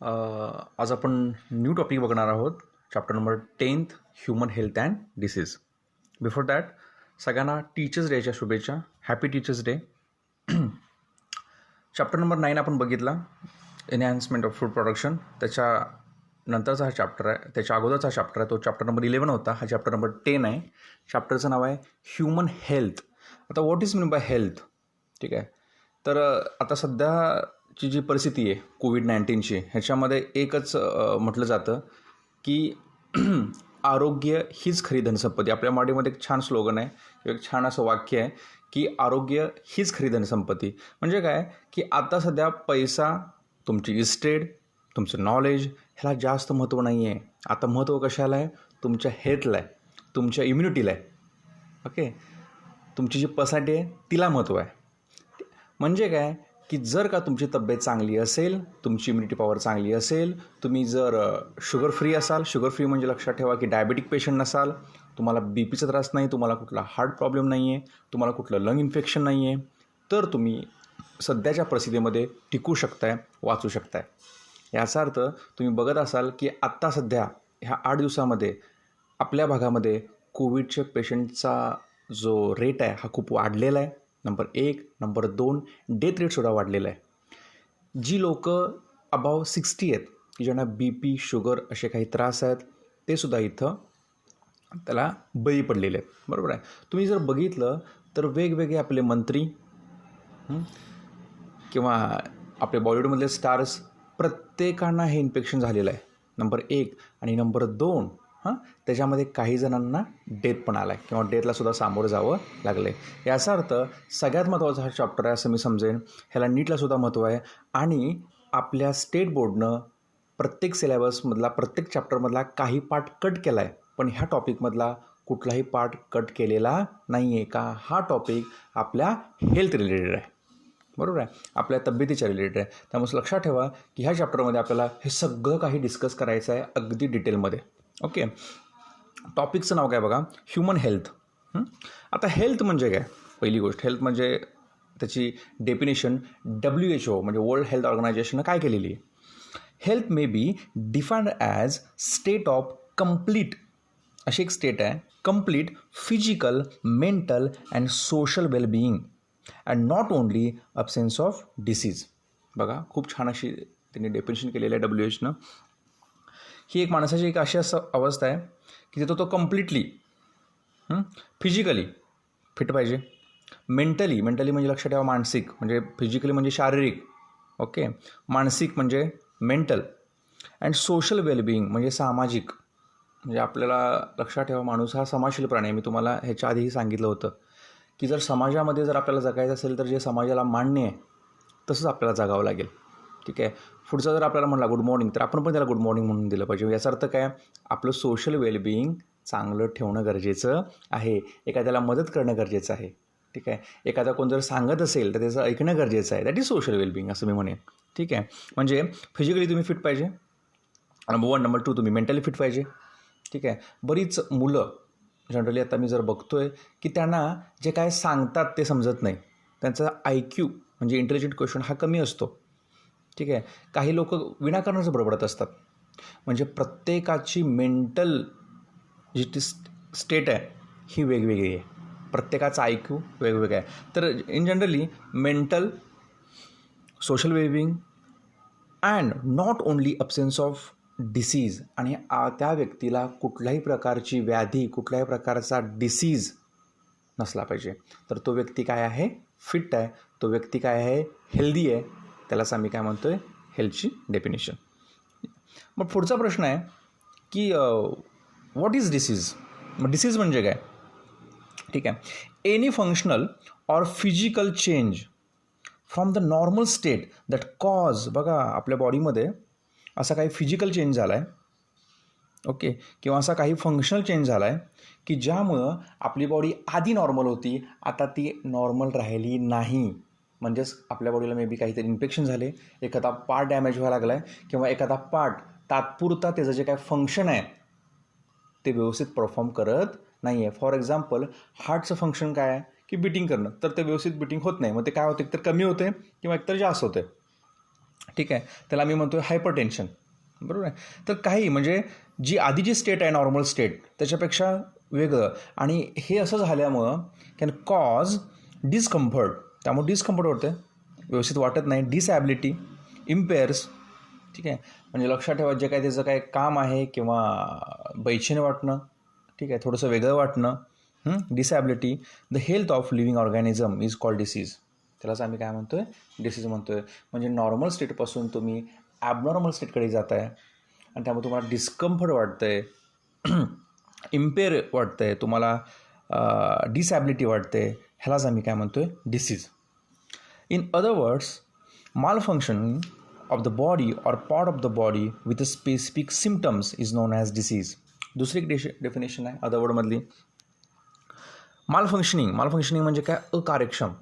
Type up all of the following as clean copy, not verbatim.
आज आपण new topic बघणार आहोत. Chapter number 10th human health and disease. Before that सगळ्यांना टीचर्स डेच्या शुभेच्छा. Happy teachers day. Chapter number 9 आपण बघितला, एनहॅन्समेंट ऑफ फूड प्रोडक्शन. त्याच्यानंतरचा हा चॅप्टर आहे, त्याच्या अगोदरचा चॅप्टर आहे, तो चॅप्टर नंबर 11 होता. हा चॅप्टर नंबर 10 आहे. चॅप्टरचं नाव आहे ह्युमन हेल्थ. आता what is mean by health? ठीक आहे. तर आता सध्याची जी परिस्थिती आहे कोविड-19ची, ह्याच्यामध्ये एकच म्हटलं जातं की आरोग्य हीच खरी धनसंपत्ती. आपल्या मराठीमध्ये एक छान स्लोगन आहे, एक छान असं वाक्य आहे की आरोग्य हीच खरी धनसंपत्ती. म्हणजे काय की आता सध्या पैसा, तुमची इस्टेट, तुमचं नॉलेज ह्याला जास्त महत्त्व नाही आहे. आता महत्त्व कशाला आहे? तुमच्या हेल्थला आहे, तुमच्या इम्युनिटीला आहे. ओके, तुमची जी पर्सनॅलिटी आहे तिला महत्त्व आहे. म्हणजे काय की जर का तुमची तब्येत चांगली असेल, तुमची इम्युनिटी पॉवर चांगली असेल, तुम्ही जर शुगर फ्री असाल, शुगर फ्री म्हणजे लक्षात ठेवा की डायबेटिक पेशंट नसाल, तुम्हाला बी पीचा त्रास नाही, तुम्हाला कुठला हार्ट प्रॉब्लेम नाही आहे, तुम्हाला कुठलं लंग इन्फेक्शन नाही आहे, तर तुम्ही सध्याच्या परिस्थितीमध्ये टिकू शकताय, वाचू शकताय. याचा अर्थ तुम्ही बघत असाल की आत्ता सध्या ह्या 8 दिवसामध्ये आपल्या भागामध्ये कोविडच्या पेशंटचा जो रेट आहे हा खूप वाढलेला आहे. नंबर 1. नंबर 2, डेथ रेटसुद्धा वाढलेला आहे. जी लोकं अबाव 60 आहेत, की ज्यांना बी पी, शुगर असे काही त्रास आहेत, ते सुद्धा इथं त्याला बळी पडलेले आहेत. बरोबर आहे. तुम्ही जर बघितलं तर वेगवेगळे आपले मंत्री किंवा आपले बॉलिवूडमधले स्टार्स, प्रत्येकांना हे इन्फेक्शन झालेलं आहे. नंबर 1. आणि नंबर 2, त्याच्यामध्ये काही जणांना डेथ पण आला आहे किंवा डेथलासुद्धा सामोरं जावं लागलं आहे. याचा अर्थ सगळ्यात महत्त्वाचा हा चॅप्टर आहे असं मी समजेन. ह्याला नीटलासुद्धा महत्त्व आहे. आणि आपल्या स्टेट बोर्डनं प्रत्येक सिलेबसमधला, प्रत्येक चॅप्टरमधला काही पार्ट कट केला आहे, पण ह्या टॉपिकमधला कुठलाही पार्ट कट केलेला नाही आहे. का? हा टॉपिक आपल्या हेल्थ रिलेटेड आहे. बरोबर आहे, आपल्या तब्येतीच्या रिलेटेड आहे. त्यामुळे लक्षात ठेवा की ह्या चॅप्टरमध्ये आपल्याला हे सगळं काही डिस्कस करायचं आहे अगदी डिटेलमध्ये. ओके, टॉपिकचं नाव काय बघा, ह्युमन हेल्थ. आता हेल्थ म्हणजे काय? पहिली गोष्ट, हेल्थ म्हणजे त्याची डेफिनेशन WHO म्हणजे वर्ल्ड हेल्थ ऑर्गनायझेशननं काय केलेली आहे? Health may be defined as state of complete, अशी एक स्टेट आहे, complete physical, mental and social well-being and not only absence of disease. बघा, खूप छान अशी त्यांनी डेफिनेशन केलेलं आहे WHOनं. ही एक माणसाची एक अशी अवस्था आहे की तिथं तो कम्प्लिटली फिजिकली फिट पाहिजे, मेंटली म्हणजे लक्षात ठेवा मानसिक, म्हणजे फिजिकली म्हणजे शारीरिक, ओके, मानसिक म्हणजे मेंटल, अँड सोशल वेलबिईंग म्हणजे सामाजिक. म्हणजे आपल्याला लक्षात ठेवा, माणूस हा समाजशील प्राणी आहे. मी तुम्हाला ह्याच्या आधीही सांगितलं होतं की जर समाजामध्ये जर आपल्याला जगायचं असेल तर जे समाजाला मान्य आहे तसंच आपल्याला जगावं लागेल. ठीक आहे. पुढचा जर आपल्याला म्हणला गुड मॉर्निंग, तर आपण पण त्याला गुड मॉर्निंग म्हणून दिलं पाहिजे. याचा अर्थ काय? आपलं सोशल वेलबिईंग चांगलं ठेवणं गरजेचं आहे. एखाद्याला मदत करणं गरजेचं आहे. ठीक आहे. एखादा कोण जर सांगत असेल तर त्याचं ऐकणं गरजेचं आहे. दॅट इज सोशल वेलबिईंग असं मी म्हणेन. ठीक आहे. म्हणजे फिजिकली तुम्ही फिट पाहिजे, नंबर 1. नंबर 2, तुम्ही मेंटली फिट पाहिजे. ठीक आहे. बरीच मुलं जनरली आता मी जर बघतो आहे की त्यांना जे काय सांगतात ते समजत नाही. त्यांचा IQ म्हणजे इंटेलिजंट क्वेश्चन हा कमी असतो. ठीक आहे. काही लोक विनाकारणच बडबडत असतात. म्हणजे प्रत्येकाची मेंटल जी स्टेट आहे ही वेगवेगळी आहे. प्रत्येकाचा IQ वेगवेगळा आहे. तर in generally mental, social well-being and not only absence of disease, आणि त्या व्यक्तीला कुठल्याही प्रकारची व्याधी, कुठल्याही प्रकारचा डिसीज नसला पाहिजे. तर तो व्यक्ती काय आहे? फिट आहे. तो व्यक्ती काय आहे? हेल्दी आहे. त्यालाच आम्ही काय म्हणतो आहे? हेल्थची डेफिनेशन. मग पुढचा प्रश्न आहे की व्हॉट इज डिसीज? मग डिसीज म्हणजे काय? ठीक आहे. Any functional or physical change from the normal state that cause, बघा आपल्या बॉडीमध्ये असा काही फिजिकल चेंज झाला आहे, ओके, किंवा असा काही फंक्शनल चेंज झाला आहे की ज्यामुळं आपली बॉडी आधी नॉर्मल होती, आता ती नॉर्मल राहिली नाही. म्हणजेच आपल्या बॉडीला मे बी काहीतरी इन्फेक्शन झाले, एखादा पार्ट डॅमेज व्हायला लागला आहे, किंवा एखादा पार्ट तात्पुरता त्याचं जे काय फंक्शन आहे ते व्यवस्थित परफॉर्म करत नाही आहे. फॉर एक्झाम्पल, हार्टचं फंक्शन काय आहे की बिटिंग करणं, तर ते व्यवस्थित बिटिंग होत नाही. मग ते काय होते? एकतर कमी होते किंवा एकतर जास्त होते. ठीक आहे, त्याला मी म्हणतो हायपरटेन्शन. बरोबर आहे. तर काही म्हणजे जी आधीची स्टेट आहे नॉर्मल स्टेट त्याच्यापेक्षा वेगळं, आणि हे असं झाल्यामुळं कॅन कॉज डिस्कम्फर्ट. त्यामुळे डिस्कम्फर्ट होते, व्यवस्थित वाटत नाही, डिसॅबिलिटी, इम्पेअर्स. ठीक आहे, म्हणजे लक्षात ठेवा, जे काय त्याचं काय काम आहे किंवा बैचेने वाटणं, ठीक आहे, थोडंसं वेगळं वाटणं, disability. The health of living organism is called disease. त्यालाच आम्ही काय म्हणतो आहे, डिसीज म्हणतो आहे. म्हणजे नॉर्मल स्टेटपासून तुम्ही ॲबनॉर्मल स्टेटकडे जात आहे आणि त्यामुळे तुम्हाला डिस्कम्फर्ट वाटतं आहे, इम्पेअर वाटतं आहे, तुम्हाला डिसॅबिलिटी वाटते, ह्यालाच आम्ही काय म्हणतो आहे, disease. In other words, malfunction of the body or part of the body with a specific symptoms is known as disease. दुसरी एक डेफिनेशन आहे अदर वर्डमधली. मालफंक्शनिंग म्हणजे काय, अकार्यक्षम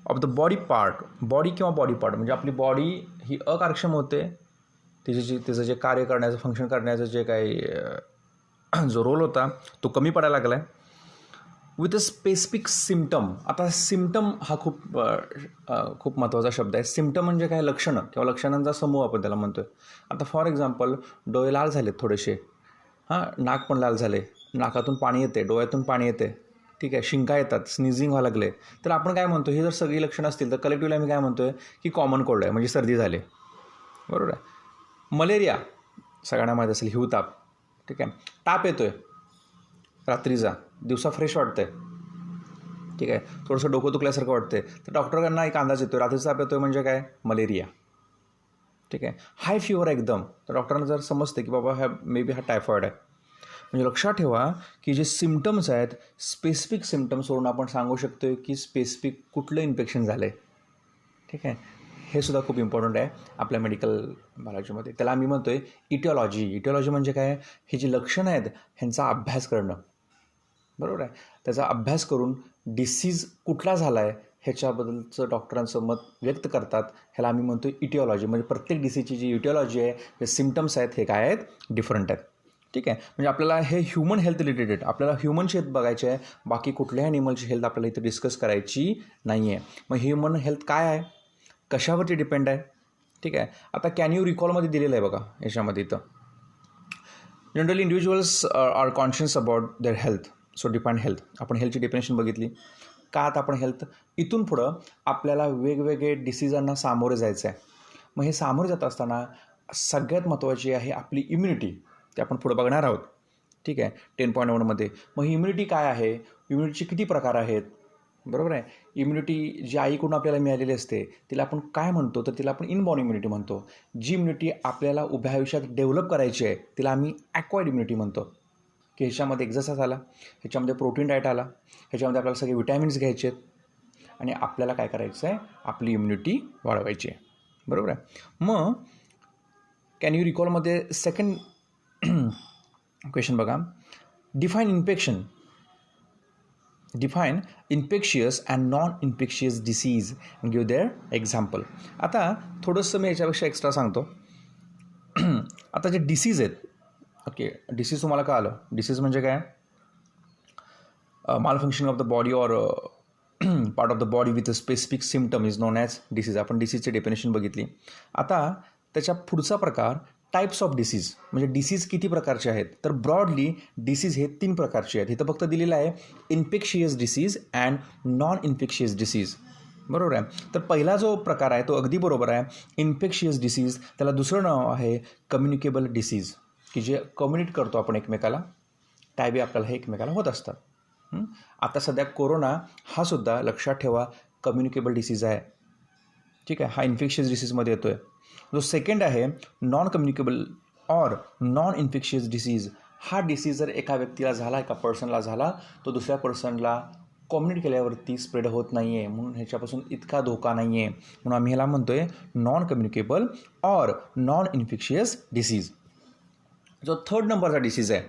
of the body part. Body किंवा बॉडी पार्ट म्हणजे आपली बॉडी ही अकार्यक्षम होते, तिचं जे कार्य करण्याचं, फंक्शन करण्याचं जे काही जो रोल होता तो कमी पडायला लागला आहे. With a specific symptom. आता सिम्टम हा खूप महत्त्वाचा शब्द आहे. सिम्टम म्हणजे काय, लक्षणं किंवा लक्षणांचा समूह आपण त्याला म्हणतो आहे. आता फॉर एक्झाम्पल, डोळे लाल झालेत थोडेसे, नाक पण लाल झाले, नाकातून पाणी येते, डोळ्यातून पाणी येते, ठीक आहे, शिंका येतात, स्निझिंग व्हायला लागले, तर आपण काय म्हणतो, ही जर सगळी लक्षणं असतील तर कलेक्टिव्हली आम्ही काय म्हणतो आहे की कॉमन कोल्ड आहे, म्हणजे सर्दी झाली. बरोबर आहे. मलेरिया सगळ्यांना माहीत असेल, हिवताप. ठीक आहे, ताप येतो आहे रात्रीचा, दिवसा फ्रेश वाटतं आहे, ठीक आहे, थोडंसं डोकं दुखल्यासारखं वाटते, तर डॉक्टरांना एक अंदाज येतो, रात्रीचा ताप येतो आहे म्हणजे काय, मलेरिया. ठीक आहे, हाय फिवर एकदम, तर डॉक्टरांना जर समजते की बाबा मे बी हा टायफॉईड आहे. म्हणजे लक्षात ठेवा की जे सिम्टम्स आहेत, स्पेसिफिक सिम्टम्सवरून आपण सांगू शकतो की स्पेसिफिक कुठलं इन्फेक्शन झालं आहे. ठीक आहे, हे सुद्धा खूप इम्पॉर्टंट आहे आपल्या मेडिकल बायोलॉजीमध्ये. त्याला आम्ही म्हणतो आहे इटिओलॉजी. इटिओलॉजी म्हणजे काय, हे जी लक्षणं आहेत ह्यांचा अभ्यास करणं. बरोबर आहे. त्याचा अभ्यास करून डिसीज कुठला झाला आहे ह्याच्याबद्दलचं डॉक्टरांचं मत व्यक्त करतात. ह्याला आम्ही म्हणतो इटिओलॉजी. म्हणजे प्रत्येक डिसीजची जी इटिओलॉजी आहे, जे सिम्टम्स आहेत हे काय आहेत, डिफरंट आहेत. ठीक आहे, म्हणजे आपल्याला हे ह्युमन हेल्थ रिलेटेड, आपल्याला ह्युमनची हेल्थ बघायची आहे, बाकी कुठल्याही ॲनिमलची हेल्थ आपल्याला इथे डिस्कस करायची नाही आहे. मग ह्युमन हेल्थ काय आहे, कशावरती डिपेंड आहे. ठीक आहे, आता कॅन यू रिकॉलमध्ये दिलेलं आहे बघा याच्यामध्ये. इथं generally individuals are conscious about their health. So define health, आपण हेल्थची डेफिनेशन बघितली. का आता आपण हेल्थ, इथून पुढं आपल्याला वेगवेगळे डिसीजांना सामोरे जायचं आहे. मग हे सामोरे जात असताना सगळ्यात महत्त्वाची आहे आपली इम्युनिटी. ते आपण पुढं बघणार आहोत. ठीक आहे, 10.1मध्ये. मग ही इम्युनिटी काय आहे, इम्युनिटीचे किती प्रकार आहेत. बरोबर आहे. इम्युनिटी जी आईकडून आपल्याला मिळालेली असते तिला आपण काय म्हणतो, तर तिला आपण इनबॉर्न इम्युनिटी म्हणतो. जी इम्युनिटी आपल्याला उभ्या आयुष्यात डेव्हलप करायची आहे तिला आम्ही ॲक्वायर्ड इम्युनिटी म्हणतो. की ह्याच्यामध्ये एक्झरसाइज आला, ह्याच्यामध्ये प्रोटीन डाएट आला, ह्याच्यामध्ये आपल्याला सगळे विटॅमिन्स घ्यायचे आहेत आणि आपल्याला काय करायचं आहे, आपली इम्युनिटी वाढवायची आहे. बरोबर आहे. मग कॅन यू रिकॉलमध्ये सेकंड क्वेश्चन बघा, define infection. Define infectious and non infectious disease and give their example. आता थोडंसं मी याच्यापेक्षा एक्स्ट्रा सांगतो. आता जे डिसीज आहेत, ओके, डिसीज तुम्हाला का आलं, डिसीज म्हणजे काय, malfunction of the body or part of the body with a specific symptom is non as disease. आपण डिसीजची डेफिनेशन बघितली. आता त्याच्या पुढचा प्रकार टाईप्स ऑफ डिसीज. म्हणजे डिसीज किती प्रकारचे आहेत, तर ब्रॉडली डिसीज हे 3 प्रकारचे आहेत. इथं फक्त दिलेलं आहे infectious disease and non infectious disease. बरोबर आहे. तर पहिला जो प्रकार आहे तो अगदी बरोबर आहे, इन्फेक्शियस डिसीज. त्याला दुसरं नाव आहे कम्युनिकेबल डिसीज, की जे कम्युनिकेट करतो आपण एकमेकाला, त्यावेळी आपल्याला हे एकमेकाला होत असतात. आता सध्या कोरोना हा सुद्धा लक्षात ठेवा कम्युनिकेबल डिसीज आहे. ठीक आहे, हा इन्फेक्शियस डिसीजमध्ये येतो आहे. जो सेकंड आहे non communicable or non infectious disease. हा डिसीज जर एका व्यक्तीला झाला, एका पर्सनला झाला, तो दुसऱ्या पर्सनला कम्युनिकेट केल्यावरती स्प्रेड होत नाही आहे, म्हणून ह्याच्यापासून इतका धोका नाही आहे, म्हणून आम्ही ह्याला म्हणतो आहे non communicable or non infectious disease. जो थर्ड नंबरचा डिसीज आहे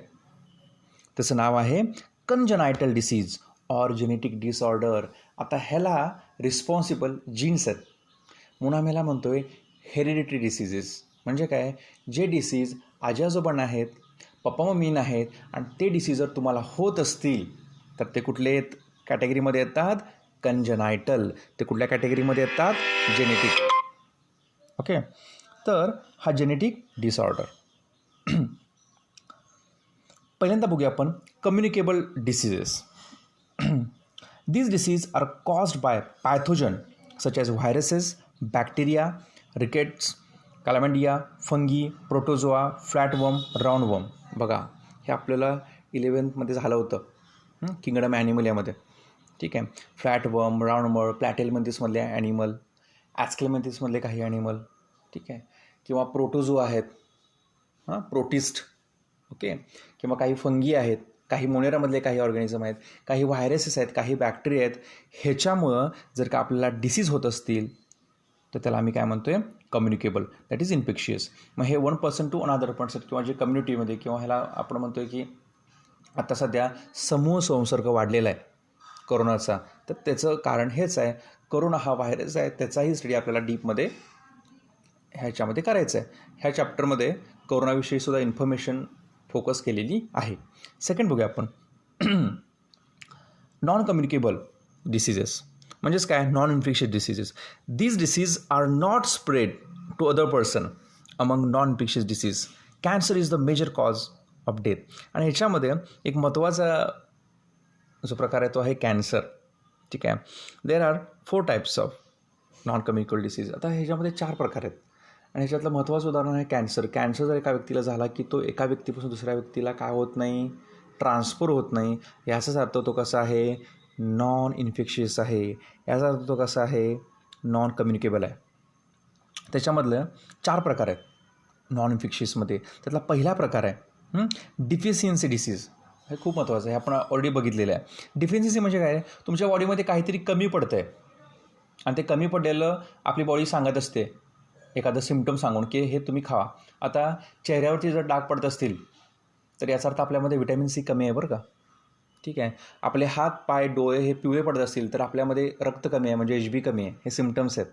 त्याचं नाव आहे कंजनायटल डिसीज ऑर जेनेटिक डिसऑर्डर. आता ह्याला रिस्पॉन्सिबल जीन्स आहेत, म्हणून आम्ही ह्याला म्हणतो आहे हेरिडिटरी डिसीजेस. म्हणजे काय, जे डिसीज आजी आजोबांना आहेत, पप्पा मम्मीना आहेत, आणि ते डिसीज जर तुम्हाला होत असतील तर ते कुठले कॅटेगरीमध्ये येतात, कंजनायटल. ते कुठल्या कॅटेगरीमध्ये येतात, जेनेटिक. ओके. तर हा जेनेटिक डिसऑर्डर. पहिल्यांदा बघूया आपण communicable diseases. These diseases are caused by pathogen such as viruses, bacteria, rickets, calamity, fungi, protozoa, flatworm, roundworm. बघा हे आपल्याला 11th झालं होतं किंगडम ॲनिमल ठीक आहे. फ्लॅटवर्म, राऊंडवर्म, प्लॅटेलमेंथिसमधले ॲनिमल, ॲस्केलमेंथिसमधले काही ॲनिमल, ठीक आहे, किंवा प्रोटोझो आहेत, प्रोटिस्ट, ओके, किंवा काही फंगी आहेत, काही मोनेरामधले काही ऑर्गॅनिझम आहेत, काही व्हायरसेस आहेत, काही बॅक्टेरिया आहेत. ह्याच्यामुळं जर का आपल्याला डिसीज होत असतील तर त्याला आम्ही काय म्हणतो आहे, कम्युनिकेबल, दॅट इज इन्फेक्शियस. मग हे 1% टू अनदर पर्सन किंवा जे कम्युनिटीमध्ये किंवा ह्याला आपण म्हणतो आहे की आता सध्या समूह संसर्ग वाढलेला आहे कोरोनाचा, तर त्याचं कारण हेच आहे. कोरोना हा व्हायरस आहे, त्याचाही स्टडी आपल्याला डीपमध्ये ह्याच्यामध्ये करायचं आहे. ह्या चॅप्टरमध्ये कोरोनाविषयी सुद्धा इन्फॉर्मेशन फोकस केलेली आहे. सेकंड बघूया आपण नॉन कम्युनिकेबल डिसीजेस. म्हणजेच काय, non infectious diseases. These disease are not spread to other person among non infectious disease. Cancer is the major cause of death. आणि ह्याच्यामध्ये एक महत्त्वाचा जो प्रकार आहे तो आहे कॅन्सर, ठीक आहे. There are 4 types of non communicable disease. आता ह्याच्यामध्ये 4 प्रकार आहेत आणि ह्याच्यातलं महत्त्वाचं उदाहरण आहे कॅन्सर. कॅन्सर जर एका व्यक्तीला झाला की तो एका व्यक्तीपासून दुसऱ्या व्यक्तीला काय होत नाही, ट्रान्सफर होत नाही. याचाच अर्थ तो कसा आहे, नॉन इन्फेक्शियस आहे. याचा अर्थ तो कसा आहे, नॉन कम्युनिकेबल आहे. त्याच्यामधलं 4 प्रकार आहेत नॉन इन्फेक्शियसमध्ये. त्यातला पहिला प्रकार आहे डिफिशियन्सी डिसीज. हे खूप महत्त्वाचं आहे, आपण ऑलरेडी बघितलेलं आहे. डिफिशियन्सी म्हणजे काय, तुमच्या बॉडीमध्ये काहीतरी कमी पडतं आहे आणि ते कमी पडलेलं आपली बॉडी सांगत असते एखादं सिम्पटम सांगून की हे तुम्ही खावा. आता चेहऱ्यावरती जर डाग पडत असतील तर याचा अर्थ आपल्यामध्ये व्हिटॅमिन सी कमी आहे बरं का, ठीक आहे. आपले हात, पाय, डोळे हे पिवळे पडत असतील तर आपल्यामध्ये रक्त कमी आहे, म्हणजे HB कमी आहे. हे सिम्पटम्स आहेत,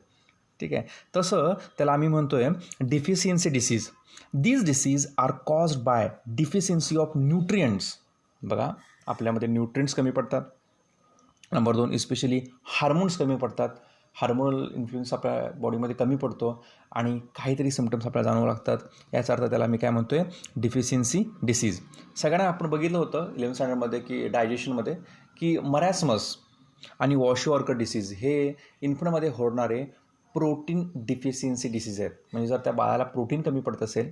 ठीक आहे. तसं त्याला आम्ही म्हणतो आहे deficiency disease. These disease are caused by deficiency of nutrients. बघा आपल्यामध्ये न्यूट्रियंट्स कमी पडतात. नंबर 2 इस्पेशली हार्मोन्स कमी पडतात. हार्मोनल इन्फ्लुएन्स आपल्या बॉडीमध्ये कमी पडतो आणि काहीतरी सिम्पटम्स आपल्याला जाणवू लागतात. याचा अर्थ त्याला मी काय म्हणतो आहे, डिफिशियन्सी डिसीज. सगळ्यांना आपण बघितलं होतं 11th स्टँडर्डमध्ये की डायजेशनमध्ये की मरॅस्मस आणि वॉशवॉर्कर डिसीज हे इन्फंटमध्ये होणारे प्रोटीन डिफिशियन्सी डिसीज आहेत. म्हणजे जर त्या बाळाला प्रोटीन कमी पडत असेल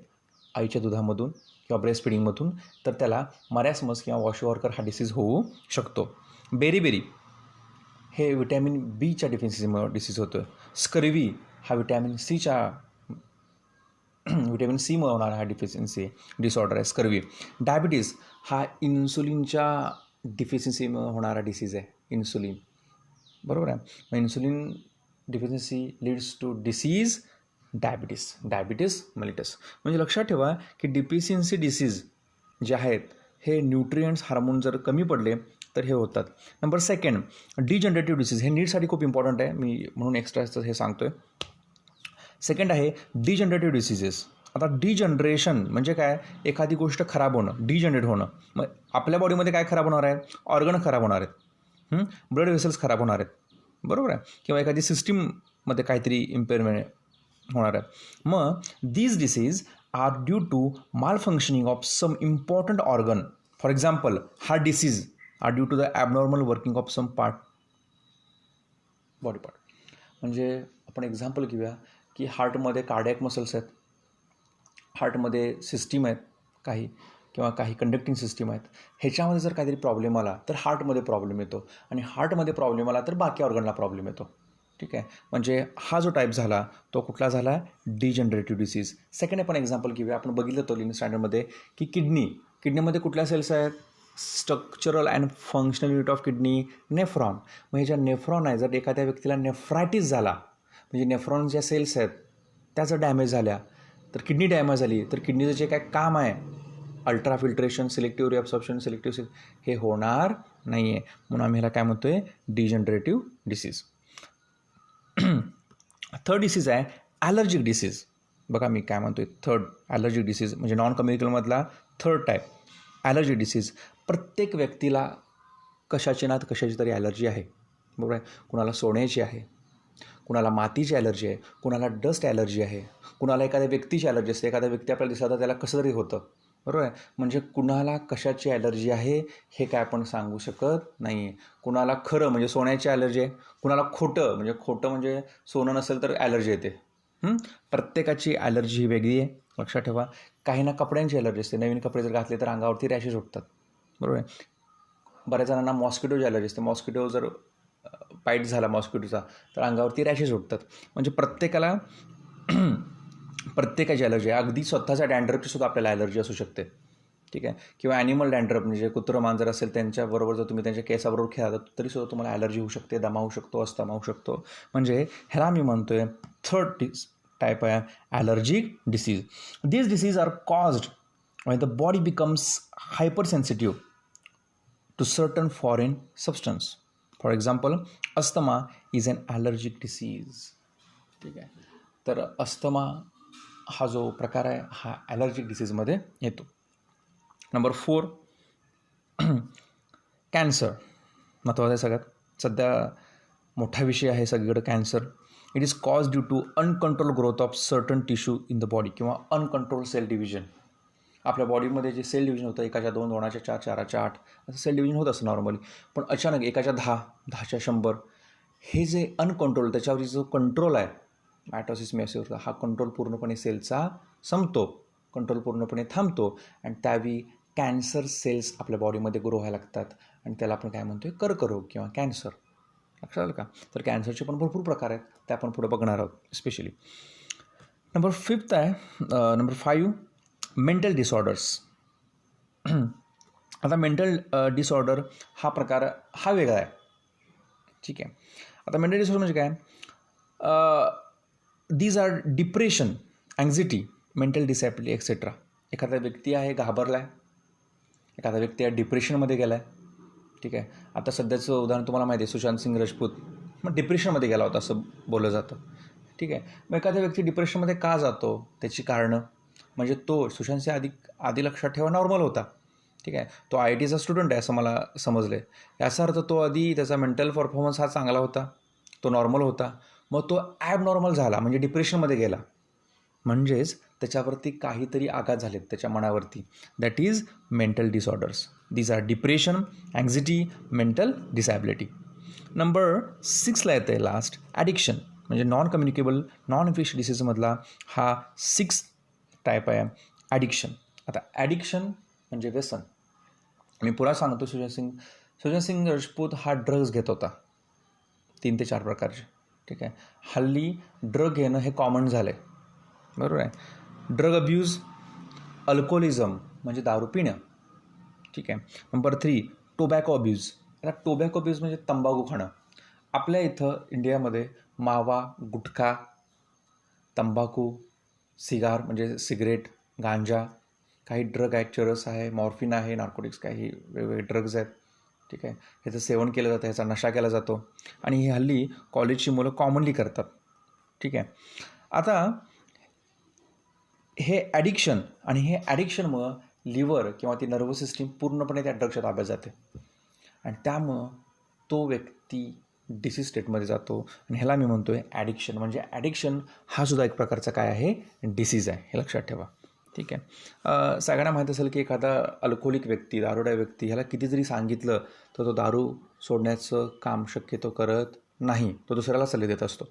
आईच्या दुधामधून किंवा ब्रेस्ट फिडिंगमधून तर त्याला मरॅस्मस किंवा वॉशवॉर्कर हा डिसीज होऊ शकतो. बेरीबेरी हे विटॅमिन बीच्या डिफिशियन्सीमुळे डिसीज होतं. स्कर्वी हा विटॅमिन सीमुळे होणारा हा डिफिशियन्सी डिसऑर्डर आहे स्कर्वी. डायबिटीज हा इन्सुलिनच्या डिफिशियन्सीमुळे होणारा डिसीज आहे, इन्सुलिन, बरोबर आहे. मग insulin deficiency leads to disease diabetes mellitus. म्हणजे लक्षात ठेवा की डिफिशियन्सी डिसीज जे आहेत हे न्यूट्रियंट्स हार्मोन जर कमी पडले तर हे होतात. Number second degenerative disease. हे नीटसाठी खूप इम्पॉर्टंट आहे, मी म्हणून एक्स्ट्रा हे सांगतो आहे. सेकंड आहे डिजनरेटिव्ह डिसीजेस. आता डिजनरेशन म्हणजे काय, एखादी गोष्ट खराब होणं, डिजनरेट होणं. मग आपल्या बॉडीमध्ये काय खराब होणार आहे, ऑर्गन खराब होणार आहेत, ब्लड वेसल्स खराब होणार आहेत, बरोबर आहे, किंवा एखादी सिस्टीममध्ये काहीतरी इम्पेअरमेंट होणार आहे. मग these disease are due to malfunctioning of some important organ. For example heart disease are due to the abnormal working of some body part. म्हणजे आपण एक्झाम्पल घेऊया की हार्टमध्ये कार्डियक मसल्स आहेत, हार्टमध्ये सिस्टीम आहेत काही किंवा काही कंडक्टिंग सिस्टीम आहेत. ह्याच्यामध्ये जर काहीतरी प्रॉब्लेम आला तर हार्टमध्ये प्रॉब्लेम येतो आणि हार्टमध्ये प्रॉब्लेम आला तर बाकी ऑर्गनला प्रॉब्लेम येतो, ठीक आहे. म्हणजे हा जो टाईप झाला तो कुठला झाला, डिजनरेटिव्ह डिसीज. सेकंड आपण एक्झाम्पल घेऊया, आपण बघितलं होतं 11th स्टँडर्डमध्ये की किडनीमध्ये कुठल्या सेल्स आहेत, structural and functional unit of kidney nephron. मग हे ज्या नेफ्रॉन आहे, जर एखाद्या व्यक्तीला नेफ्रायटिस झाला म्हणजे नेफ्रॉन ज्या सेल्स आहेत त्या जर डॅमेज झाल्या तर किडनी डॅमेज झाली तर किडनीचं जे काय काम आहे अल्ट्रा फिल्ट्रेशन, सिलेक्टिव्ह रिअब्सॉर्प्शन, सिलेक्टिव्ह हे होणार नाही आहे. म्हणून आम्ही ह्याला काय म्हणतो आहे, डिजनरेटिव्ह डिसीज. थर्ड डिसीज आहे ॲलर्जिक डिसीज. बघा मी काय म्हणतो आहे, थर्ड ॲलर्जिक डिसीज म्हणजे नॉन कम्युनिकेबलमधला थर्ड टाईप ॲलर्जिक डिसीज. प्रत्येक व्यक्तीला कशाची ना कशाची तरी ॲलर्जी आहे, बरोबर आहे. कुणाला सोन्याची आहे, कुणाला मातीची ॲलर्जी आहे, कुणाला डस्ट ॲलर्जी आहे, कुणाला एखाद्या व्यक्तीची ॲलर्जी असते. एखादा व्यक्ती आपल्याला दिसला तर त्याला कसं तरी होतं, बरोबर आहे. म्हणजे कुणाला कशाची ॲलर्जी आहे हे काय आपण सांगू शकत नाही. कुणाला खरं म्हणजे सोन्याची ॲलर्जी आहे, कुणाला खोटं म्हणजे सोनं नसेल तर ॲलर्जी येते. प्रत्येकाची ॲलर्जी ही वेगळी आहे, लक्षात ठेवा. काहींना कपड्यांची ॲलर्जी असते. नवीन कपडे जर घातले तर अंगावरती रॅशेस उठतात, बरोबर आहे. बऱ्याच जणांना मॉस्किटोची ॲलर्जी असते. मॉस्किटो जर बाईट झाला मॉस्किटोचा तर अंगावरती रॅशेस उठतात. म्हणजे प्रत्येकाची ॲलर्जी आहे. अगदी स्वतःच्या डॅन्ड्रफची सुद्धा आपल्याला ॲलर्जी असू शकते, ठीक आहे. किंवा ॲनिमल डॅन्ड्रफ म्हणजे कुत्रं मांजर असेल त्यांच्याबरोबर जर तुम्ही त्यांच्या केसाबरोबर खेळाल तरीसुद्धा तुम्हाला ॲलर्जी होऊ शकते, दमा होऊ शकतो, अस्थमा होऊ शकतो. म्हणजे ह्याला मी म्हणतो आहे थर्ड टाईप आहे allergic disease. These disease are caused when the body becomes hypersensitive to certain foreign substance. For example, asthma is an allergic disease. ठीक आहे. तर अस्थमा हा जो प्रकार आहे हा ॲलर्जिक डिसीजमध्ये येतो. Number 4 cancer. महत्त्वाचं आहे सगळ्यात. सध्या मोठा विषय आहे सगळीकडे cancer. It is cause due to uncontrol growth of certain tissue in the body किंवा अनकंट्रोल सेल डिव्हिजन. आपल्या बॉडीमध्ये जे सेल डिव्हिजन होतं एकाच्या 2, 2च्या 4, 4च्या 8 असं सेल डिव्हिजन होत असतं नॉर्मली. पण अचानक एकाच्या 10, 10च्या 100 हे जे अनकंट्रोल त्याच्यावरची जो कंट्रोल आहे मायटोसिस मेयोसिसचा हा कंट्रोल पूर्णपणे सेलचा संपतो, कंट्रोल पूर्णपणे थांबतो आणि त्यावेळी कॅन्सर सेल्स आपल्या बॉडीमध्ये ग्रो व्हायला लागतात आणि त्याला आपण काय म्हणतो आहे कर्करोग किंवा कॅन्सर. लक्षात आलं का. तर कॅन्सरचे पण भरपूर प्रकार आहेत ते आपण पुढे बघणार आहोत स्पेशली. नंबर 5 आहे नंबर 5 मेंटल डिसऑर्डर्स. आता मेंटल डिसऑर्डर हा प्रकार हा वेगळा आहे, ठीक आहे. आता मेंटल डिसऑर्डर म्हणजे काय, these are depression, anxiety, mental disability etcetera. एखादा व्यक्ती आहे घाबरला आहे, एखादा व्यक्ती आहे डिप्रेशनमध्ये गेला आहे, ठीक आहे. आता सध्याचं उदाहरण तुम्हाला माहिती आहे सुशांत सिंग राजपूत मग डिप्रेशनमध्ये गेला होता असं बोललं जातं, ठीक आहे. मग एखादा व्यक्ती डिप्रेशनमध्ये का जातो त्याची कारणं म्हणजे तो सुशांत सिंग आधी लक्षात ठेवा नॉर्मल होता, ठीक आहे. तो IITचा स्टुडंट आहे असं मला समजलं आहे. याचा अर्थ तो आधी त्याचा मेंटल परफॉर्मन्स हा चांगला होता, तो नॉर्मल होता. मग तो ॲबनॉर्मल झाला म्हणजे डिप्रेशनमध्ये गेला म्हणजेच त्याच्यावरती काहीतरी आघात झालेत त्याच्या मनावरती. That is mental disorders. These are depression, anxiety, mental disability. Number 6ला येतं आहे लास्ट ॲडिक्शन म्हणजे नॉन कम्युनिकेबल नॉन इन्फेक्शियस डिसीजमधला हा 6 टाईप आहे ॲडिक्शन. आता ॲडिक्शन म्हणजे व्यसन. मी पुन्हा सांगतो सुशांत सिंग राजपूत हा ड्रग्ज घेत होता 3 ते 4 प्रकारचे, ठीक आहे. हल्ली ड्रग घेणं हे कॉमन झालं आहे, बरोबर आहे. ड्रग अब्यूज, अल्कोहोलिझम म्हणजे दारू पिणं, ठीक आहे. Number 3 tobacco abuse. आता टोबॅको अब्यूज म्हणजे तंबाखू खाणं. आपल्या इथं इंडियामध्ये मावा, गुटखा, तंबाखू, सिगार म्हणजे सिगरेट, गांजा, काही ड्रग आहेत, चरस आहे, मॉर्फिन आहे, नार्कोटिक्स काही वेगवेगळे ड्रग्ज आहेत, ठीक आहे. ह्याचं सेवन केलं जातं, ह्याचा नशा केला जातो आणि ही हल्ली कॉलेजची मुलं कॉमनली करतात, ठीक आहे. आता हे ॲडिक्शन आणि हे ॲडिक्शनमुळं लिव्हर किंवा ती नर्वस सिस्टीम पूर्णपणे त्या ड्रगच्या ताब्यात जाते आणि त्यामुळं तो व्यक्ती डिसीज स्टेटमध्ये जातो आणि ह्याला मी म्हणतो आहे ॲडिक्शन. म्हणजे ॲडिक्शन हा सुद्धा एक प्रकारचा काय आहे डिसीज आहे, हे लक्षात ठेवा, ठीक आहे. सगळ्यांना माहीत असेल की एखादा अल्कोहोलिक व्यक्ती, दारुडा व्यक्ती ह्याला किती जरी सांगितलं तर तो दारू सोडण्याचं काम शक्यतो करत नाही, तो दुसऱ्याला सल्ले देत असतो,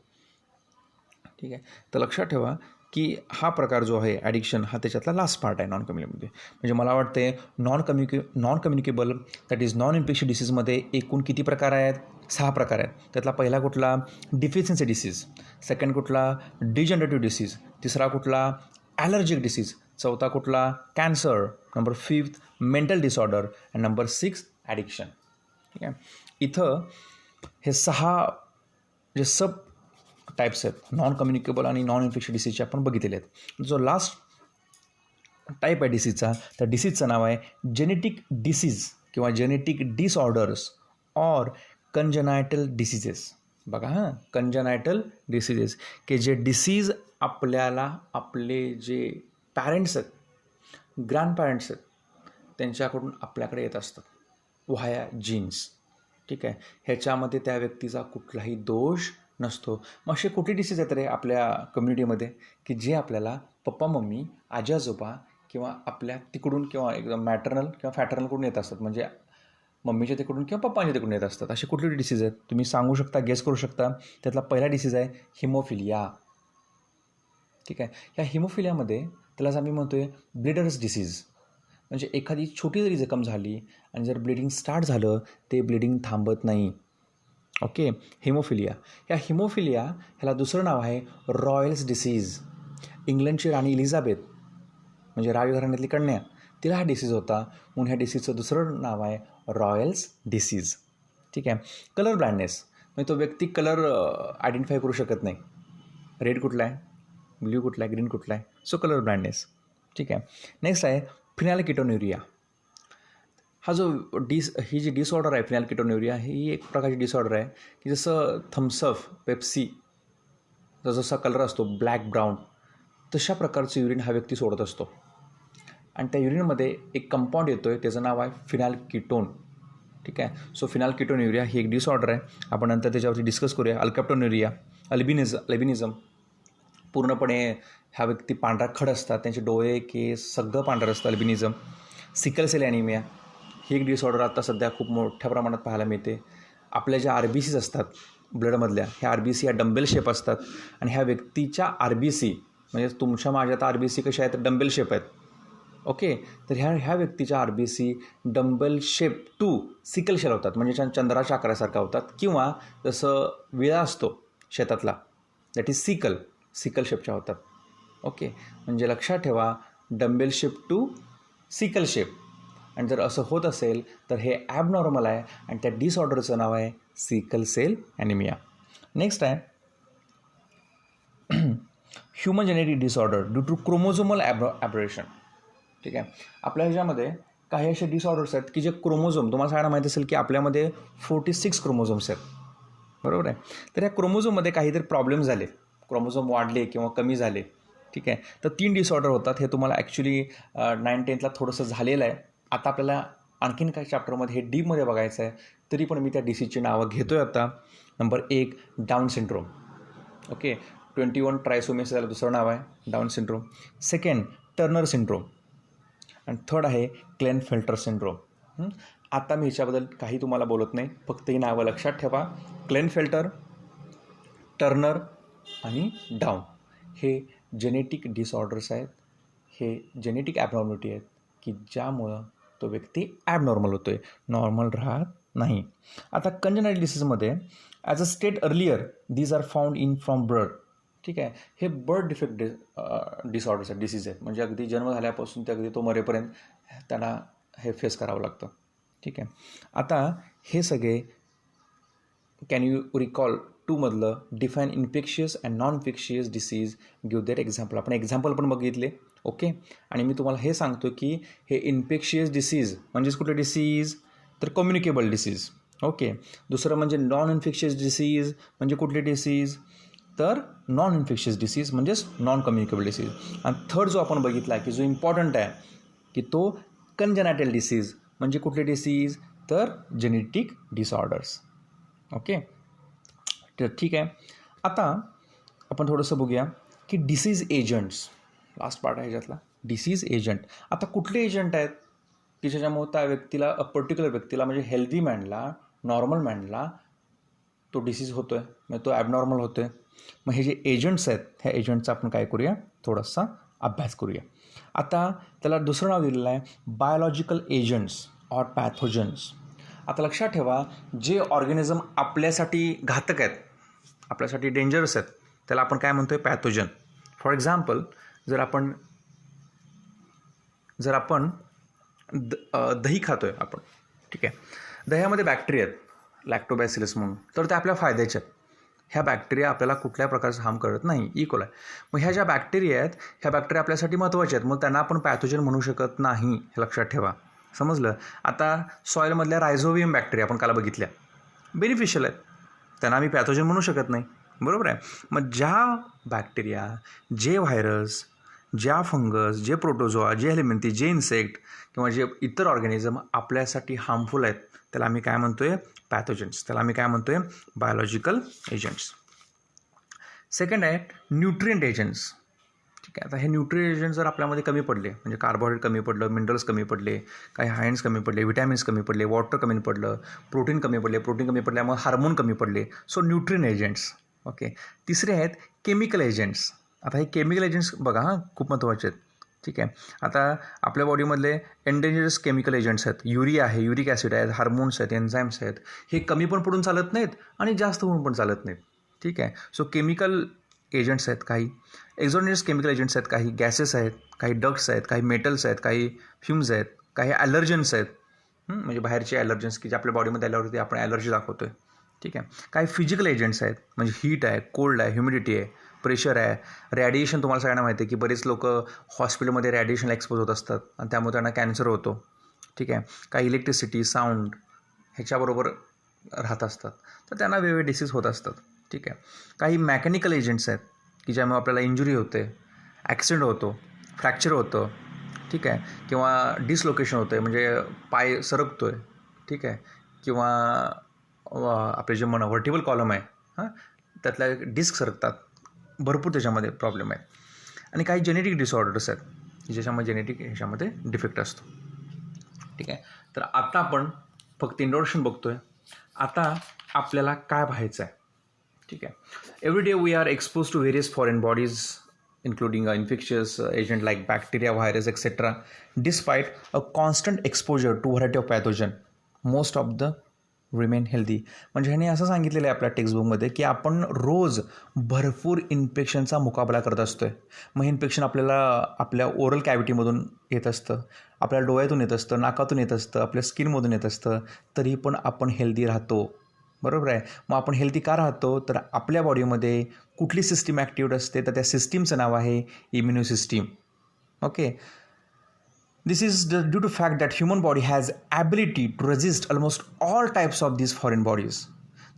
ठीक आहे. तर लक्षात ठेवा की हा प्रकार जो आहे ॲडिक्शन हा त्याच्यातला लास्ट पार्ट आहे नॉन कम्युनिकेबल. म्हणजे मला वाटते non communicable that is non infectious डिसीजमध्ये एकूण किती प्रकार आहेत, 6 प्रकार आहेत. त्यातला पहिला कुठला डिफिशियन्सी डिसीज, सेकंड कुठला डिजनरेटिव्ह डिसीज, तिसरा कुठला ॲलर्जिक डिसीज, चौथा कुठला cancer, number 5 mental disorder and number 6 addiction, ठीक आहे. इथं हे 6 जे सब टाईप्स आहेत नॉन कम्युनिकेबल आणि नॉन इन्फेक्शियस डिसीजचे आपण बघितलेले आहेत. जो लास्ट टाईप आहे डिसीजचा त्या डिसीजचं नाव आहे जेनेटिक डिसीज किंवा जेनेटिक डिसऑर्डर्स ऑर कंजनायटल डिसीजेस. बघा हां, कंजनायटल डिसीजेस की जे डिसीज आपल्याला आपले जे पॅरेंट्स आहेत, ग्रँडपॅरेंट्स आहेत त्यांच्याकडून आपल्याकडे येत असतात व्हाया जीन्स, ठीक आहे. ह्याच्यामध्ये त्या व्यक्तीचा कुठलाही दोष नसतो. मग असे कुठले डिसीज आहेत रे आपल्या कम्युनिटीमध्ये की जे आपल्याला पप्पा मम्मी आजी आजोबा किंवा आपल्या तिकडून किंवा एकदम मॅटर्नल किंवा फॅटर्नलकडून येत असतात, म्हणजे मम्मीच्या तिकडून किंवा पप्पांच्या तिकडून येत असतात. असे कुठले डिसीज आहेत तुम्ही सांगू शकता, गेस करू शकता. त्यातला पहिला डिसीज आहे हिमोफिलिया. ठीक आहे. या हिमोफिलियामध्ये त्यालाच आम्ही म्हणतो आहे ब्लिडर्स डिसीज. म्हणजे एखादी छोटी जरी जखम झाली आणि जर ब्लिडिंग स्टार्ट झालं ते ब्लिडिंग थांबत नाही. Okay, haemophilia. या हिमोफिलिया ह्याला दुसरं नाव आहे रॉयल्स डिसीज. इंग्लंडची राणी इलिझाबेथ म्हणजे राजघराण्यातली कन्या, तिला हा डिसीज होता, म्हणून ह्या डिसीजचं दुसरं नाव आहे रॉयल्स डिसीज. ठीक आहे. कलर ब्लाइंडनेस म्हणजे तो व्यक्ती कलर आयडेंटिफाय करू शकत नाही. रेड कुठला आहे, ब्ल्यू कुठला आहे, ग्रीन कुठला आहे, सो कलर ब्लाइंडनेस. ठीक आहे. नेक्स्ट आहे फिनाइलकेटोन्युरिया. हा जो ही जी डिसऑर्डर आहे फिनाइलकेटोन्युरिया, ही एक प्रकारची डिसऑर्डर आहे की जसं थम्सअप, पेप्सी जसा कलर असतो ब्लॅक ब्राऊन, तशा प्रकारचं युरिन हा व्यक्ती सोडत असतो. आणि त्या युरिनमध्ये एक कंपाऊंड येतो आहे, त्याचं नाव आहे फिनाइलकीटोन. ठीक आहे. सो फिनाइलकेटोन्युरिया ही एक डिसऑर्डर आहे. आपण नंतर त्याच्यावरती डिस्कस करूया. अल्काप्टोन्युरिया, अल्बिनिझम पूर्णपणे ह्या व्यक्ती पांढरा खड असतात, त्यांचे डोळे केस सगळं पांढरं असतं, अल्बिनिझम. सिकल सेल ॲनिमिया ही एक डिसऑर्डर आता सध्या खूप मोठ्या प्रमाणात पाहायला मिळते. आपल्या ज्या RBCs असतात ब्लडमधल्या, ह्या RBC या डंबेल शेप असतात आणि ह्या व्यक्तीच्या RBC म्हणजे तुमच्या माझ्या आता RBC कशा आहेत, डंबेल शेप आहेत. ओके, तर ह्या व्यक्तीच्या RBC dumbbell shape to sickle cell होतात, म्हणजे चंद्राच्या आकारासारखा होतात, किंवा जसं विळा असतो शेतातला दॅट इज सिकल शेपच्या होतात. ओके, म्हणजे लक्षात ठेवा dumbbell shape to sickle shape. आणि जर असं होत असेल तर हे ॲबनॉर्मल आहे आणि त्या डिसऑर्डरचं नाव आहे सिकल सेल ॲनिमिया. नेक्स्ट आहे human genetic disorder due to chromosomal aberration. ठीक आहे. आपल्या ह्याच्यामध्ये काही असे डिसऑर्डर्स आहेत की जे क्रोमोझोम, तुम्हाला सगळ्यांना माहीत असेल की आपल्यामध्ये 46 क्रोमोझोम्स आहेत, बरोबर आहे. तर या क्रोमोझोममध्ये काहीतरी प्रॉब्लेम झाले, क्रोमोझोम वाढले किंवा कमी झाले. ठीक आहे. तर 3 डिसऑर्डर होतात. हे तुम्हाला ॲक्च्युली 9-10ला थोडंसं झालेलं आहे. आता आपल्याला आणखीन काही चॅप्टरमध्ये हे डीपमध्ये बघायचं आहे, तरी पण मी त्या डिसीजची नावं घेतो आहे आता. Number 1 down syndrome. ओके, 21 ट्रायसोमियाचं त्याला दुसरं नाव आहे down syndrome. Second Turner syndrome आणि थर्ड आहे क्लेनफेल्टर सिंड्रोम. आता मी ह्याच्याबद्दल काही तुम्हाला बोलत नाही, फक्त ही नावं लक्षात ठेवा. क्लेनफेल्टर, टर्नर आणि डाऊन हे जेनेटिक डिसऑर्डर्स आहेत. हे जेनेटिक ॲबनॉर्मॅलिटी आहेत की ज्यामुळं तो व्यक्ती ॲबनॉर्मल होतो आहे, नॉर्मल राहत नाही. आता कंजेनाइटल डिसीजमध्ये as a state earlier these are found in from birth. ठीक आहे. हे बर्थ डिफेक्ट डिसऑर्डर्स आहेत, डिसीज आहेत, म्हणजे अगदी जन्म झाल्यापासून ते अगदी तो मरेपर्यंत त्यांना हे फेस करावं लागतं. ठीक आहे. आता हे सगळे कॅन यू रिकॉल 2मधलं define infectious and non infectious disease, give their example. आपण एक्झाम्पल पण बघितले. ओके, आणि मी तुम्हाला हे सांगतो की हे इन्फेक्शियस डिसीज म्हणजेच कुठले डिसीज, तर कम्युनिकेबल डिसीज. ओके, दुसरं म्हणजे नॉन इन्फेक्शियस डिसीज म्हणजे कुठले डिसीज, तर नॉन इन्फेक्शियस डिसीज म्हणजेच नॉन कम्युनिकेबल डिसीज. आणि थर्ड जो आपण बघितला की जो इम्पॉर्टंट आहे की तो कंजेनायटल डिसीज म्हणजे कुठले डिसीज, तर जेनेटिक डिसऑर्डर्स. ओके, तर ठीक आहे. आता आपण थोडंसं बघूया की डिसीज एजंट्स, लास्ट पार्ट आहे ह्याच्यातला, डिसीज एजंट. आता कुठले एजंट आहेत की ज्याच्यामुळे त्या व्यक्तीला, पर्टिक्युलर व्यक्तीला म्हणजे हेल्दी मॅनला, नॉर्मल मॅनला तो डिसीज होतो आहे, म्हणजे तो ॲबनॉर्मल होतो आहे. मग हे जे एजंट्स आहेत ह्या एजंटचा आपण काय करूया, थोडासा अभ्यास करूया. आता त्याला दुसरं नाव दिलेलं आहे बायोलॉजिकल एजंट्स ऑर पॅथोजन्स. आता लक्षात ठेवा जे ऑर्गॅनिझम आपल्यासाठी घातक आहेत, आपल्यासाठी डेंजरस आहेत, त्याला आपण काय म्हणतो आहे, पॅथोजन. फॉर एक्झाम्पल जर आपण दही खातो आहे आपण, ठीक आहे, दह्यामध्ये बॅक्टेरिया आहेत लॅक्टोबॅसिलस म्हणून, तर त्या आपल्या फायद्याच्या आहेत. ह्या बॅक्टेरिया आपल्याला कुठल्या प्रकारचं हार्म करत नाही, इकोलाय. मग ह्या ज्या बॅक्टेरिया आहेत ह्या बॅक्टेरिया आपल्यासाठी महत्त्वाच्या आहेत, मग त्यांना आपण पॅथोजन म्हणू शकत नाही, हे लक्षात ठेवा. समजलं. आता सॉईलमधल्या रायझोबियम बॅक्टेरिया आपण काला बघितल्या, बेनिफिशियल आहेत, त्यांना आम्ही पॅथोजन म्हणू शकत नाही, बरोबर आहे. मग ज्या बॅक्टेरिया, जे व्हायरस, ज्या फंगस, जे प्रोटोझोआ, जे हेलिमेंथी, जे इन्सेक्ट किंवा जे इतर ऑर्गॅनिझम आपल्यासाठी हार्मफुल आहेत, त्याला आम्ही काय म्हणतो आहे, पॅथोजन्स. त्याला आम्ही काय म्हणतो आहे, बायोलॉजिकल एजंट्स. सेकंड आहे न्यूट्रिएंट एजंट्स. ठीक आहे, आता हे न्यूट्रिएंट एजंट जर आपल्यामध्ये कमी पडले, म्हणजे कार्बोहायड्रेट कमी पडलं, मिनरल्स कमी पडले, काही आयन्स कमी पडले, विटॅमिन्स कमी पडले, वॉटर कमी पडलं, प्रोटीन कमी पडल्यामुळे हार्मोन कमी पडले, सो न्यूट्रिएंट एजंट्स. ओके. तिसरे आहेत केमिकल एजंट्स. आता हे केमिकल एजंट्स बघा खूप महत्त्वाचे आहेत. ठीक आहे, आता आपल्या बॉडीमधले एंडेंजरस केमिकल एजंट्स आहेत. युरिया आहे, युरिक ॲसिड आहेत, हार्मोन्स आहेत, एन्झाईम्स आहेत. हे कमी पण पडून चालत नाहीत आणि जास्त होऊन पण चालत नाहीत. ठीक आहे, सो केमिकल एजंट्स आहेत, काही एक्झोजेनस केमिकल एजंट्स आहेत, काही गॅसेस आहेत, काही डक्ट्स आहेत, काही मेटल्स आहेत, काही फ्युम्स आहेत, काही ॲलर्जन्स आहेत, म्हणजे बाहेरचे ॲलर्जन्स की जे आपल्या बॉडीमध्ये आल्यावरती आपण ॲलर्जी दाखवतो आहे. ठीक आहे, काही फिजिकल एजंट्स आहेत, म्हणजे हीट आहे, कोल्ड आहे, ह्युमिडिटी आहे, प्रेशर आहे, रॅडिएशन. तुम्हाला सगळ्यांना माहिती आहे की बरेच लोक हॉस्पिटलमध्ये रॅडिएशनला एक्सपोज होत असतात आणि त्यामुळे त्यांना कॅन्सर होतो. ठीक आहे, काही इलेक्ट्रिसिटी, साऊंड ह्याच्याबरोबर राहत असतात, तर त्यांना वेगवेगळे डिसीज होत असतात. ठीक आहे, काही मॅकॅनिकल एजंट्स आहेत की ज्यामुळे आपल्याला इंजुरी होते, ॲक्सिडेंट होतो, फ्रॅक्चर होतं. ठीक आहे, किंवा डिसलोकेशन होतं आहे, म्हणजे पाय सरकतो आहे. ठीक आहे, किंवा आपले जे व्हर्टिबल कॉलम आहे त्यातल्या डिस्क सरकतात. भरपूर त्याच्यामध्ये प्रॉब्लेम आहेत. आणि काही जेनेटिक डिसऑर्डर्स आहेत ज्याच्यामध्ये जेनेटिक ह्याच्यामध्ये डिफेक्ट असतो. ठीक आहे, तर आता आपण फक्त इंट्रोडक्शन बघतो आहे. आता आपल्याला काय पाहायचं आहे. ठीक आहे, every day we are expose to various foreign bodies including infectious agent like bacteria, virus, etc. Despite a constant exposure to variety of pathogen, most of the remain healthy. म्हणजे ह्याने असं सांगितलेलं आहे आपल्या टेक्स्टबुकमध्ये की आपण रोज भरपूर इन्फेक्शनचा मुकाबला करत असतो आहे. मग इन्फेक्शन आपल्याला आपल्या ओरल कॅव्हिटीमधून येत असतं, आपल्या डोळ्यातून येत असतं, नाकातून येत असतं, आपल्या स्किनमधून येत असतं, तरी पण आपण हेल्दी राहतो. बरोबर आहे. मग आपण हेल्दी का राहतो, तर आपल्या बॉडीमध्ये कुठली सिस्टीम ॲक्टिव्ह असते, तर त्या सिस्टीमचं नाव आहे immuno system. Okay. This is due to fact that human body has ability to resist almost all types of these foreign bodies.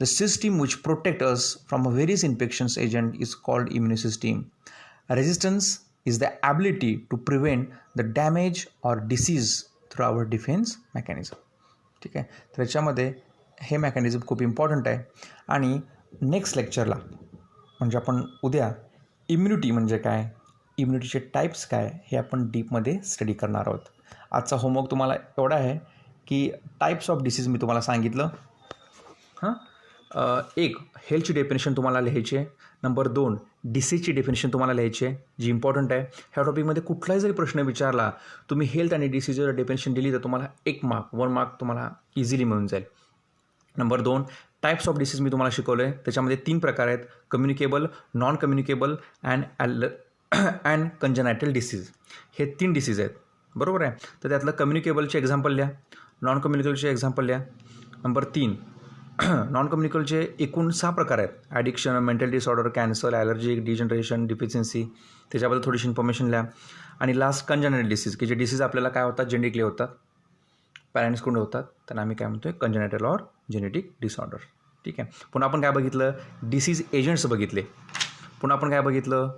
The system which protect us from a various infections agent is called immune system. Resistance is the ability to prevent the damage or disease through our defense mechanism. ठीक आहे, तर याच्यामध्ये हे mechanism खूप important आहे. आणि next लेक्चरला म्हणजे आपण उद्या इम्युनिटी म्हणजे काय, इम्युनिटीचे टाईप्स काय, हे आपण डीपमध्ये स्टडी करणार आहोत. आजचा होमवर्क तुम्हाला एवढा आहे की टाईप्स ऑफ डिसीज मी तुम्हाला सांगितलं. एक हेल्थची डेफिनेशन तुम्हाला लिहायची आहे. नंबर 2 डिसीजची डेफिनेशन तुम्हाला लिहायची आहे, जी इम्पॉर्टंट आहे. ह्या टॉपिकमध्ये कुठलाही जरी प्रश्न विचारला, तुम्ही हेल्थ आणि डिसीजवर डेफिनेशन दिली तर तुम्हाला 1 मार्क तुम्हाला इझिली मिळून जाईल. नंबर 2 टाईप्स ऑफ डिसीज मी तुम्हाला शिकवलं आहे. त्याच्यामध्ये 3 प्रकार आहेत, communicable, non communicable and congenital disease. हे 3 डिसीज आहेत. बरोबर आहे. तर त्यातलं कम्युनिकेबलचे एक्झाम्पल लिहा, नॉन कम्युनिकेबलचे एक्झाम्पल लिहा. नंबर 3 नॉन कम्युनिकेबलचे एकूण 6 प्रकार आहेत, addiction, mental disorder, cancer, allergy, degeneration, deficiency. त्याच्याबद्दल थोडीशी इन्फॉर्मेशन लिहा. आणि लास्ट कंजनायटल डिसीज, की जे डिसीज आपल्याला काय होतात, जेनेटिकली होतात, पॅरेंट्सकडून होतात, त्यांना आम्ही काय म्हणतो, कंजनायटल ऑर जेनेटिक डिसऑर्डर. ठीक आहे. पुन्हा आपण काय बघितलं, डिसीज एजंट्स बघितले. पुन्हा आपण काय बघितलं,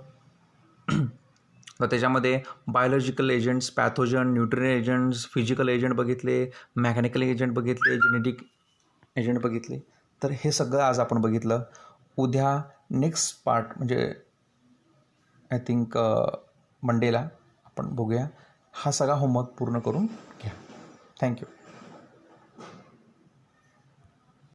तर त्याच्यामध्ये biological agents, pathogen, nutrient agents, physical agent बघितले, मेकॅनिकल एजंट बघितले, जेनेटिक एजंट बघितले. तर हे सगळं आज आपण बघितलं. उद्या नेक्स्ट पार्ट म्हणजे आय थिंक मंडेला आपण बघूया. हा सगळा होमवर्क पूर्ण करून घ्या. थँक्यू.